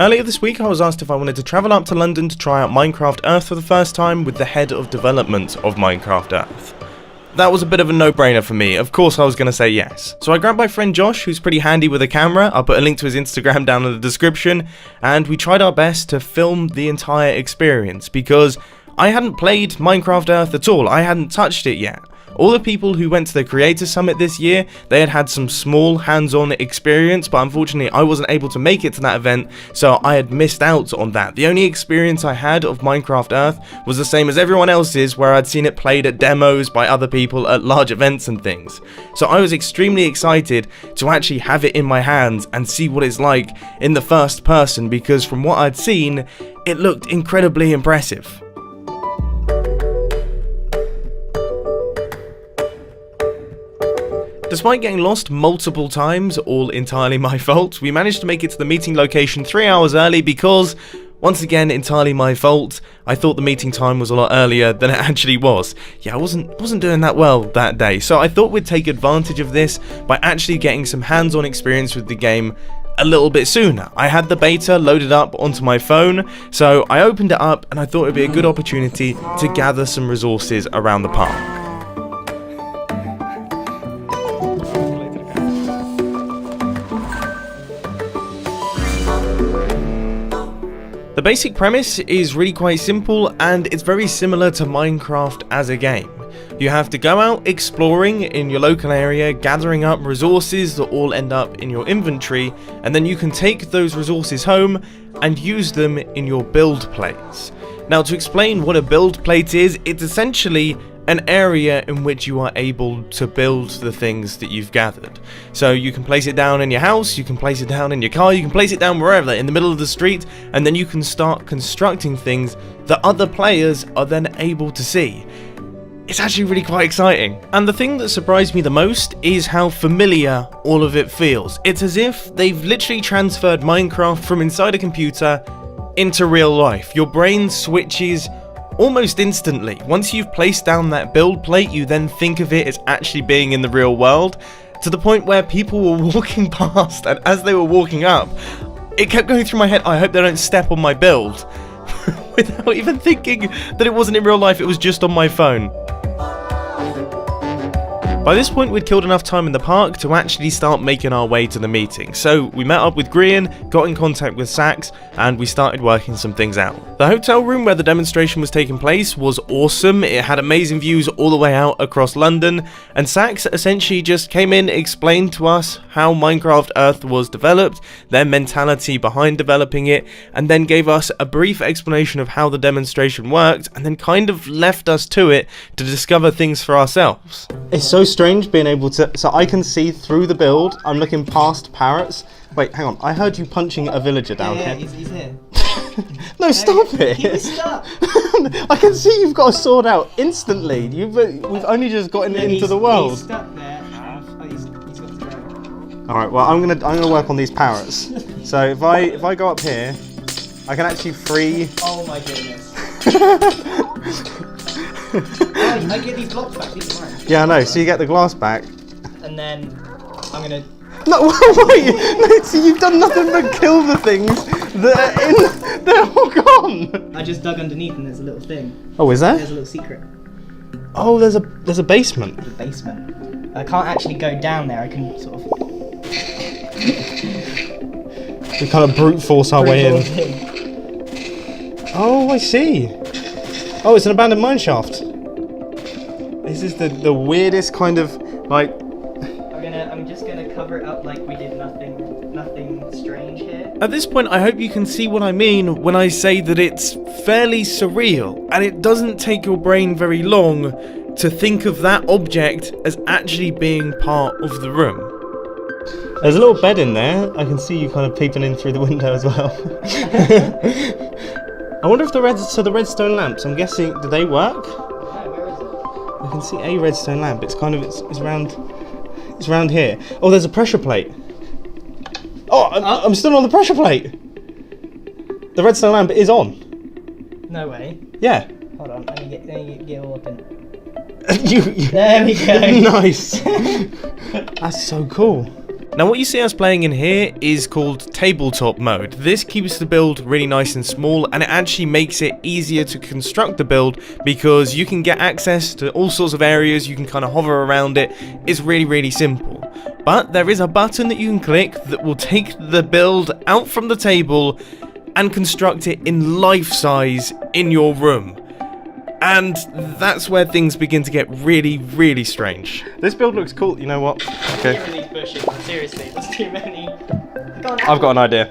Earlier this week I was asked if I wanted to travel up to London to try out Minecraft Earth for the first time with the head of development of Minecraft Earth. That was a bit of a no-brainer for me. Of course I was going to say yes. So I grabbed my friend Josh, who's pretty handy with a camera. I'll put a link to his Instagram down in the description, and we tried our best to film the entire experience because I hadn't played Minecraft Earth at all. I hadn't touched it yet. All the people who went to the Creator Summit this year, they had some small hands-on experience, but unfortunately I wasn't able to make it to that event, so I had missed out on that. The only experience I had of Minecraft Earth was the same as everyone else's, where I'd seen it played at demos by other people at large events and things. So I was extremely excited to actually have it in my hands and see what it's like in the first person, because from what I'd seen, it looked incredibly impressive. Despite getting lost multiple times, all entirely my fault, we managed to make it to the meeting location 3 hours early because, once again, entirely my fault. I thought the meeting time was a lot earlier than it actually was. Yeah, I wasn't doing that well that day, so I thought we'd take advantage of this by actually getting some hands-on experience with the game a little bit sooner. I had the beta loaded up onto my phone, so I opened it up and I thought it'd be a good opportunity to gather some resources around the park. The basic premise is really quite simple, and it's very similar to Minecraft as a game. You have to go out exploring in your local area, gathering up resources that all end up in your inventory, and then you can take those resources home and use them in your build plates. Now, to explain what a build plate is, it's essentially an area in which you are able to build the things that you've gathered. So you can place it down in your house, you can place it down in your car, you can place it down wherever, in the middle of the street, and then you can start constructing things that other players are then able to see. It's actually really quite exciting. And the thing that surprised me the most is how familiar all of it feels. It's as if they've literally transferred Minecraft from inside a computer into real life. Your brain switches almost instantly. Once you've placed down that build plate, you then think of it as actually being in the real world, to the point where people were walking past, and as they were walking up, it kept going through my head, I hope they don't step on my build, without even thinking that it wasn't in real life, it was just on my phone. By this point, we'd killed enough time in the park to actually start making our way to the meeting. So we met up with Grian, got in contact with Sax, and we started working some things out. The hotel room where the demonstration was taking place was awesome. It had amazing views all the way out across London, and Sax essentially just came in, explained to us how Minecraft Earth was developed, their mentality behind developing it, and then gave us a brief explanation of how the demonstration worked, and then kind of left us to it to discover things for ourselves. It's so strange being able to, so I can see through the build. I'm looking past parrots. Wait, hang on, I heard you punching a villager down here. He's here. No, stop it. Keep it stuck. I can see you've got a sword out instantly. We've only just gotten into the world. He's stuck there. He's got to go. Alright, well I'm gonna work on these parrots. So if I go up here, I can actually free. Oh my goodness. I get these blocks back, these are mine. Yeah, I know, so you get the glass back. And then I'm gonna... No, wait! No, so you've done nothing but kill the things that are in... They're all gone! I just dug underneath and there's a little thing. Oh, is there? There's a little secret. Oh, there's a basement. The basement. I can't actually go down there, I can sort of... We kind of brute force our way in. Oh, I see. Oh, it's an abandoned mine shaft. This is the weirdest kind of, like... I'm just gonna cover it up like we did nothing strange here. At this point, I hope you can see what I mean when I say that it's fairly surreal, and it doesn't take your brain very long to think of that object as actually being part of the room. There's a little bed in there. I can see you kind of peeping in through the window as well. I wonder if the redstone lamps, I'm guessing, do they work? Where is it? I can see a redstone lamp. It's kind of, it's around here. Oh, there's a pressure plate. Oh, I'm still on the pressure plate. The redstone lamp is on. No way. Yeah. Hold on, let me get all up in. you, There we go. Nice. That's so cool. Now what you see us playing in here is called tabletop mode. This keeps the build really nice and small, and it actually makes it easier to construct the build because you can get access to all sorts of areas, you can kind of hover around it. It's really simple. But there is a button that you can click that will take the build out from the table and construct it in life size in your room. And that's where things begin to get really strange. This build looks cool, you know what? Okay. Get rid of these bushes, seriously, there's too many. I've got an idea.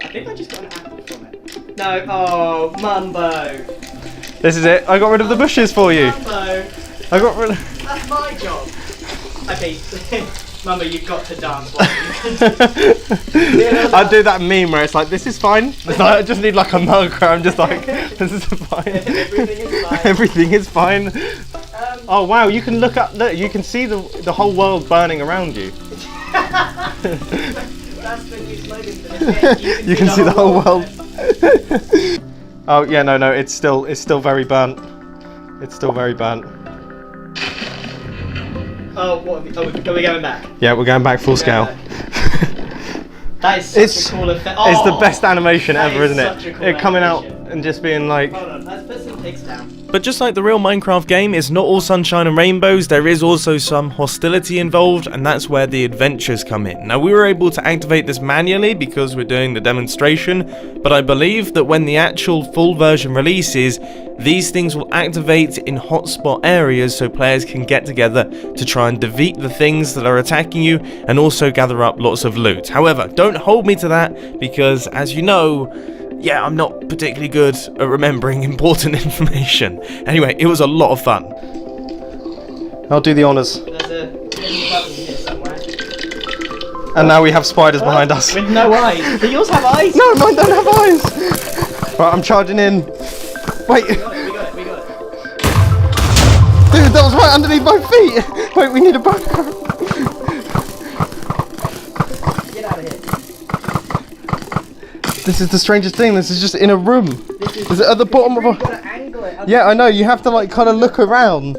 I think I just got an apple from it. No, oh, Mumbo. This is it, I got rid of the bushes for you. Mumbo. I got rid of... That's my job. Okay, Mumbo, you've got to dance. I do that meme where it's like, this is fine. It's like, I just need like a mug where I'm just like, this is fine. Everything is fine. Everything is fine. Oh wow, you can look up, look, you can see the whole world burning around you. That's the new slogan for this game. You can see the whole world. Oh yeah, no, it's still very burnt. It's still very burnt. Oh, what are we going back? Yeah, we're going back full scale. That is such a cool effect. Oh, it's the best animation ever, isn't such it? a cool It coming out animation. and just being like... Hold on, let's put some pics down. But just like the real Minecraft game, it's not all sunshine and rainbows, there is also some hostility involved, and that's where the adventures come in. Now we were able to activate this manually because we're doing the demonstration, but I believe that when the actual full version releases, these things will activate in hotspot areas so players can get together to try and defeat the things that are attacking you and also gather up lots of loot. However, don't hold me to that because, as you know, yeah, I'm not particularly good at remembering important information. Anyway, it was a lot of fun. I'll do the honours. There's a little button here somewhere. And now we have spiders behind us. With no eyes. Do yours have eyes? No, mine don't have eyes. Right, I'm charging in. Wait. We got it. Dude, that was right underneath my feet. Wait, we need a bow. Get out of here. This is the strangest thing. This is just in a room. Is it at the bottom of a... Gotta angle it. Yeah, I know. You have to like kind of look around.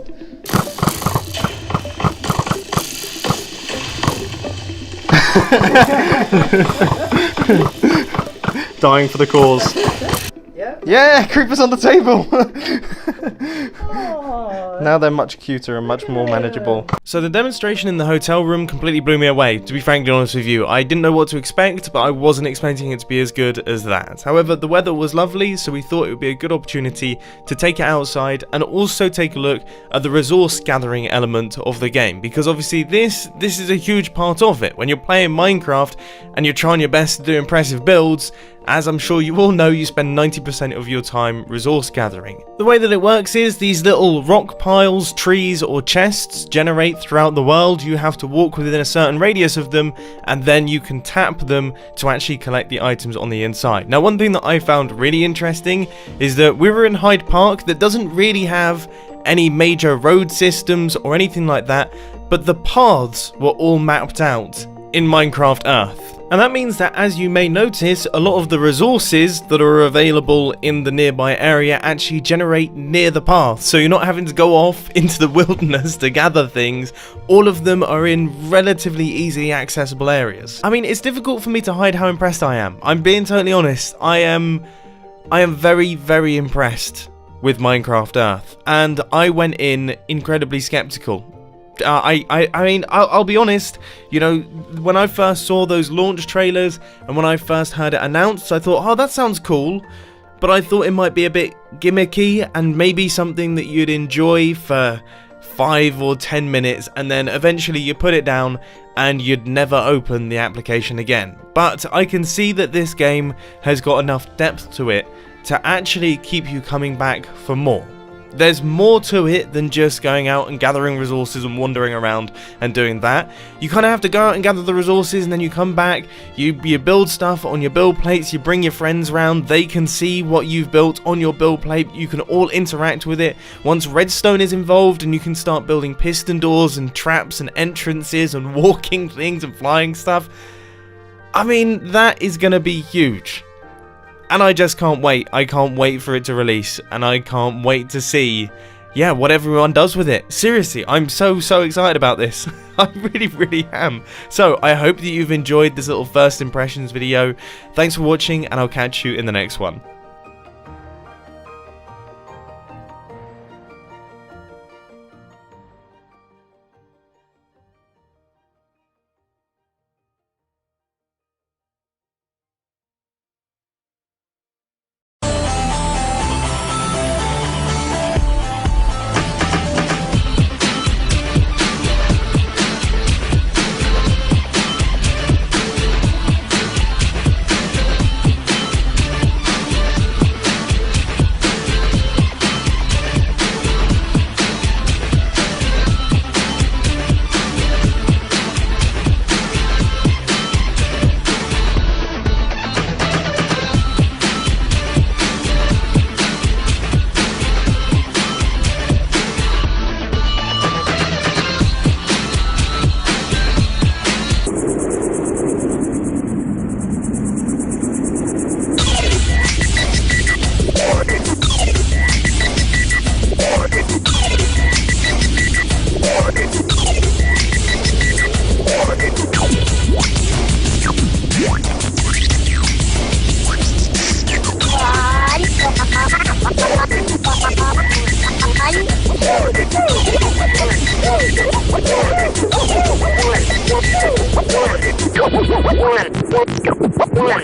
Dying for the cause. Yeah, creepers on the table. Now they're much cuter and much more manageable. So the demonstration in the hotel room completely blew me away, to be frankly honest with you. I didn't know what to expect, but I wasn't expecting it to be as good as that. However, the weather was lovely, so we thought it would be a good opportunity to take it outside and also take a look at the resource gathering element of the game, because obviously this is a huge part of it. When you're playing Minecraft and you're trying your best to do impressive builds, as I'm sure you all know, you spend 90% of your time resource gathering. The way that it works is these little rock piles, trees or chests generate throughout the world. You have to walk within a certain radius of them and then you can tap them to actually collect the items on the inside. Now one thing that I found really interesting is that we were in Hyde Park that doesn't really have any major road systems or anything like that, but the paths were all mapped out in Minecraft Earth. And that means that, as you may notice, a lot of the resources that are available in the nearby area actually generate near the path, so you're not having to go off into the wilderness to gather things. All of them are in relatively easily accessible areas. I mean, it's difficult for me to hide how impressed I am. I'm being totally honest. I am very impressed with Minecraft Earth, and I went in incredibly skeptical. I mean, I'll be honest, you know, when I first saw those launch trailers and when I first heard it announced, I thought, oh, that sounds cool, but I thought it might be a bit gimmicky and maybe something that you'd enjoy for 5 or 10 minutes and then eventually you put it down and you'd never open the application again. But I can see that this game has got enough depth to it to actually keep you coming back for more. There's more to it than just going out and gathering resources and wandering around and doing that. You kind of have to go out and gather the resources and then you come back, you build stuff on your build plates, you bring your friends around, they can see what you've built on your build plate, you can all interact with it. Once redstone is involved and you can start building piston doors and traps and entrances and walking things and flying stuff. I mean, that is going to be huge. And I just can't wait. I can't wait for it to release, and I can't wait to see yeah, what everyone does with it. Seriously, I'm so excited about this. I really am. So I hope that you've enjoyed this little first impressions video. Thanks for watching, and I'll catch you in the next one. One.